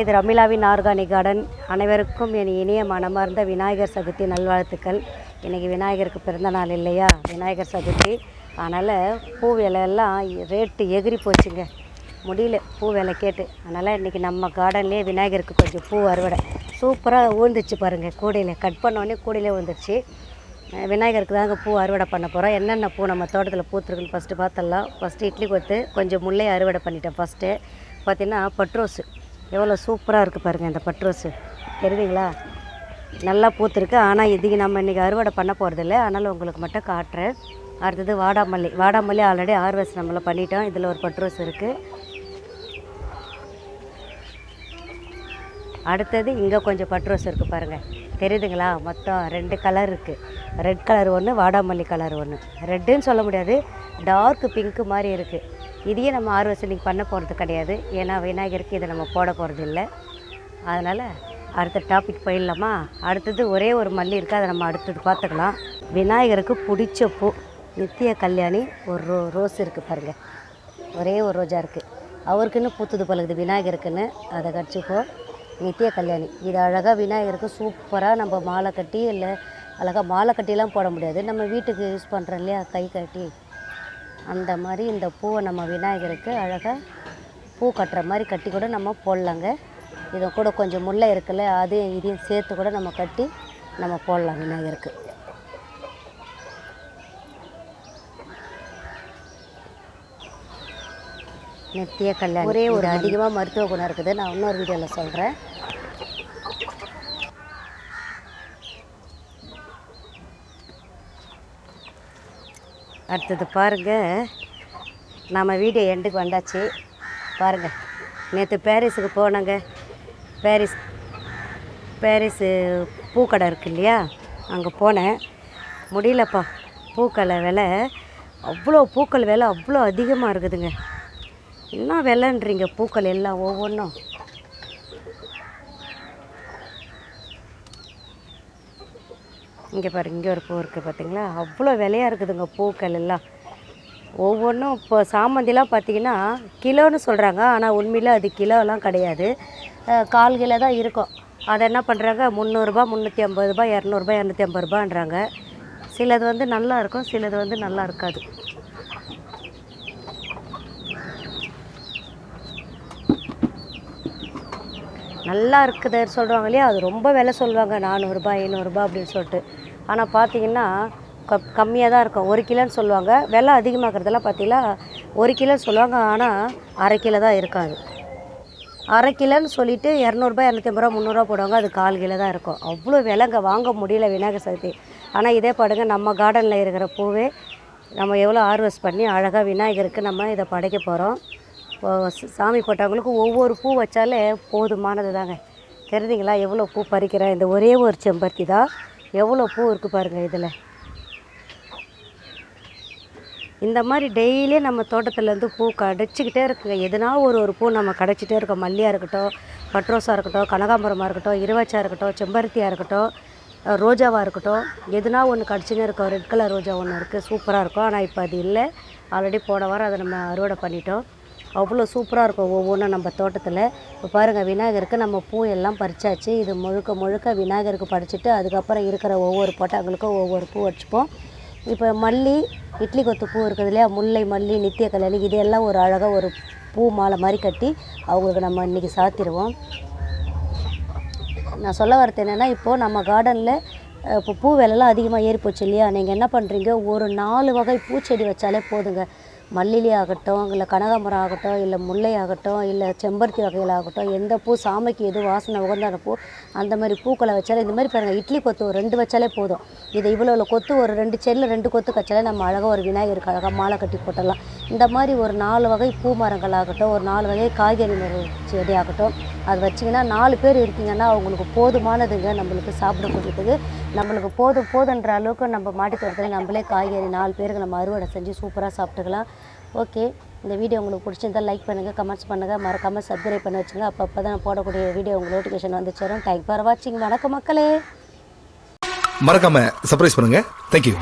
இது ரமிளாவின் organic garden. அனைவருக்கும் என் இனிய மனமார்ந்த விநாயகர் சதுர்த்தி நல்வாழ்த்துக்கள். இன்றைக்கி விநாயகருக்கு பிறந்த நாள் இல்லையா, விநாயகர் சதுர்த்தி. அதனால் பூ விலையெல்லாம் ரேட்டு எகிரி போச்சுங்க, முடியல பூ விலை கேட்டு. அதனால் இன்றைக்கி நம்ம கார்டன்லேயே விநாயகருக்கு கொஞ்சம் பூ அறுவடை சூப்பராக ஊழ்ந்துச்சு பாருங்கள். கூடையில் கட் பண்ணோடனே கூடையிலே ஊழ்ந்துருச்சு. விநாயகருக்கு தாங்க பூ அறுவடை பண்ண போகிறோம். என்னென்ன பூ நம்ம தோட்டத்தில் பூத்துருக்குன்னு ஃபஸ்ட்டு பார்த்துடலாம். ஃபஸ்ட்டு இட்லி கொத்து கொஞ்சம் முல்லை அறுவடை பண்ணிட்டேன். ஃபஸ்ட்டு பார்த்திங்கன்னா பட்ரோஸு எவ்வளோ சூப்பராக இருக்குது பாருங்கள். இந்த பட்ரோஸு தெரியுதுங்களா, நல்லா பூத்துருக்கு. ஆனால் இதுக்கு நம்ம இன்றைக்கி அறுவடை பண்ண போகிறதில்ல, அதனால் உங்களுக்கு மட்டும் காட்டுறேன். அடுத்தது வாடாமல்லி ஆல்ரெடி ஹார்வெஸ்ட் நம்மள பண்ணிட்டோம். இதில் ஒரு பட்ரோஸ் இருக்குது. அடுத்தது இங்கே கொஞ்சம் பட்ரோஸ் இருக்குது பாருங்கள், தெரியுதுங்களா. மொத்தம் 2 கலர் இருக்குது. ரெட் கலர் ஒன்று, வாடாமல்லி கலர் ஒன்று. ரெட்டுன்னு சொல்ல முடியாது, டார்க் பிங்க்கு மாதிரி இருக்குது. இதையே நம்ம ஹார்வெஸ்ட் இன்றைக்கி பண்ண போகிறது கிடையாது, ஏன்னா விநாயகருக்கு இதை நம்ம போட போகிறது இல்லை. அதனால் அடுத்த டாபிக் போயிடலாமா. அடுத்தது ஒரே ஒரு மல்லி இருக்குது, அதை நம்ம அடுத்தது பார்த்துக்கலாம். விநாயகருக்கு பிடிச்ச பூ நித்திய கல்யாணி ஒரு ரோஸ் இருக்குது பாருங்கள், ஒரே ஒரு ரோஜா இருக்குது. அவருக்குன்னு பூத்துது பழகுது விநாயகருக்குன்னு, அதை கடிச்சிப்போம். நித்திய கல்யாணி இது அழகாக விநாயகருக்கு சூப்பராக நம்ம மாலை கட்டி, இல்லை அழகாக மாலை கட்டிலாம் போட முடியாது, நம்ம வீட்டுக்கு யூஸ் பண்ணுறோம் இல்லையா, கை கட்டி, அந்த மாதிரி இந்த பூவை நம்ம விநாயகருக்கு அழகாக பூ கட்டுற மாதிரி கட்டி கூட நம்ம போடலாங்க. இதை கூட கொஞ்சம் முல்லை இருக்குல்ல, அதையும் இதையும் சேர்த்து கூட நம்ம கட்டி நம்ம போடலாம் விநாயகருக்கு. நித்திய கல்யாணி ஒரே ஒரு அதிகமாக மருத்துவ குணம் இருக்குது, நான் இன்னொரு வீடியோவில் சொல்கிறேன். அடுத்தது பாருங்கள், நம்ம வீடியோ எண்டுக்கு வந்தாச்சு பாருங்கள். நேற்று பாரிஸுக்கு போனாங்க. பாரிஸு பூக்கடை இருக்கு இல்லையா, அங்கே போனேன். முடியலப்பா, பூக்களை விலை அவ்வளோ, பூக்கள் விலை அவ்வளோ அதிகமாக இருக்குதுங்க. என்ன விலைன்றீங்க பூக்கள் எல்லாம் ஒவ்வொன்றும். இங்கே பாருங்கள், இங்கே ஒரு பூ இருக்குது பார்த்தீங்களா, அவ்வளோ விலையாக இருக்குதுங்க பூக்கள் எல்லாம் ஒவ்வொன்றும். இப்போ சாமந்திலாம் பார்த்திங்கன்னா கிலோன்னு சொல்கிறாங்க, ஆனால் உண்மையில் அது கிலோலாம் கிடையாது, 1/4 கிலோ தான் இருக்கும். அதை என்ன பண்ணுறாங்க, 300 ரூபா, 350 ரூபா, 200 ரூபா, 250 ரூபான்றாங்க. சிலது வந்து நல்லா இருக்கும், சிலது வந்து நல்லா இருக்காது. நல்லா இருக்குதுன்னு சொல்கிறாங்க இல்லையா, அது ரொம்ப விலை சொல்லுவாங்க, 400 ரூபா, 500 ரூபா அப்படின்னு சொல்லிட்டு. ஆனால் பார்த்தீங்கன்னா கம்மியாக தான் இருக்கும். 1 கிலோன்னு சொல்லுவாங்க, விலை அதிகமாகிறதெல்லாம் பார்த்தீங்கன்னா 1 கிலோன்னு சொல்லுவாங்க, ஆனால் அரை கிலோ தான் இருக்காது. அரை கிலோன்னு சொல்லிவிட்டு 200 ரூபா, 250 ரூபா, 300 ரூபா போடுவாங்க, அது 1/4 கிலோ தான் இருக்கும். அவ்வளோ விலைங்க, வாங்க முடியல விநாயகர் சதுர்த்தி. ஆனால் இதே பாடுங்க, நம்ம கார்டனில் இருக்கிற பூவே நம்ம எவ்வளோ ஹார்வெஸ்ட் பண்ணி அழகாக விநாயகருக்கு நம்ம இதை படைக்க போகிறோம். சாமி போட்டவங்களுக்கு ஒவ்வொரு பூ வச்சாலே போதுமானது தாங்க. தெரியுதுங்களா, எவ்வளோ பூ பறிக்கிறேன். இந்த ஒரே ஒரு செம்பருத்தி தான் எவ்வளோ பூ இருக்குது பாருங்கள் இதில். இந்த மாதிரி டெய்லியே நம்ம தோட்டத்துலேருந்து பூ கிடச்சிக்கிட்டே இருக்குங்க. எதுனா ஒரு பூ நம்ம கிடச்சிட்டே இருக்கோம். மல்லியாக இருக்கட்டும், பட்ரோஸாக இருக்கட்டும், கனகாம்பரமாக இருக்கட்டும், இருவாச்சியாக இருக்கட்டும், செம்பருத்தியாக இருக்கட்டும், ரோஜாவாக இருக்கட்டும், எதுனா ஒன்று கிடச்சினே இருக்கும். ரெட் கலர் ரோஜா ஒன்று இருக்குது, சூப்பராக இருக்கும். ஆனால் இப்போ அது இல்லை, ஆல்ரெடி போன வாரம் அதை நம்ம அறுவடை பண்ணிட்டோம். அவ்வளோ சூப்பராக இருக்கும் ஒவ்வொன்றும் நம்ம தோட்டத்தில். இப்போ பாருங்கள், விநாயகருக்கு நம்ம பூ எல்லாம் பறிச்சாச்சு. இது முழுக்க விநாயகருக்கு பறிச்சுட்டு அதுக்கப்புறம் இருக்கிற ஒவ்வொரு போட்டாங்களுக்கும் ஒவ்வொரு பூ வச்சுப்போம். இப்போ மல்லி, இட்லி கொத்து பூ இருக்குது இல்லையா, முல்லை, மல்லி, நித்திய கல்யாணி, இதெல்லாம் ஒரு அழகாக ஒரு பூ மாலை மாதிரி கட்டி அவங்களுக்கு நம்ம இன்றைக்கி சாத்திடுவோம். நான் சொல்ல வரது என்னென்னா, இப்போது நம்ம கார்டனில் இப்போ பூ விலைலாம் அதிகமாக ஏறி போச்சு இல்லையா, நீங்கள் என்ன பண்ணுறீங்க, ஒரு 4 வகை பூச்செடி வச்சாலே போதுங்க. மல்லிலி ஆகட்டும், இல்லை கனகாம்பரம் ஆகட்டும், இல்லை முல்லை ஆகட்டும், இல்லை செம்பருத்தி வகையில் ஆகட்டும், எந்த பூ சாமிக்கு எது வாசனை உகந்தான பூ அந்த மாதிரி பூக்களை வச்சாலே, இந்த மாதிரி பாருங்கள், இட்லி கொத்து ஒரு 2 வச்சாலே போதும். இதை இவ்வளோ கொத்து ஒரு 2 செடியில் 2 கொத்து வச்சாலே நம்ம அழகாக ஒரு விநாயகருக்கு அழகாக மாலை கட்டி போட்டுடலாம். இந்த மாதிரி ஒரு 4 வகை பூ மரங்கள் ஆகட்டும், ஒரு 4 வகை காய்கறி செடி ஆகட்டும், அது வச்சிங்கன்னா 4 பேர் இருக்கீங்கன்னா அவங்களுக்கு போதுமானதுங்க. நம்மளுக்கு சாப்பிடக்கூடியதுக்கு நம்மளுக்கு போதுன்ற அளவுக்கு நம்ம மாடி தோட்டத்தில் நம்மளே காய்கறி 4 பேருக்கு நம்ம அறுவடை செஞ்சு சூப்பராக சாப்பிட்டுக்கலாம். ஓகே, இந்த வீடியோ உங்களுக்கு பிடிச்சிருந்தால் லைக் பண்ணுங்கள், கமெண்ட்ஸ் பண்ணுங்கள், மறக்காமல் சப்ஸ்கிரைப் பண்ணி வச்சுங்க. அப்போ தான் நான் போடக்கூடிய வீடியோ உங்களுக்கு நோட்டிஃபிகேஷன் வந்து சேரும். தேங்க்ஸ் ஃபார் வாட்சிங். வணக்கம் மக்களே. மறக்காமல் சர்ப்ரைஸ் பண்ணுங்கள். தேங்க்யூ.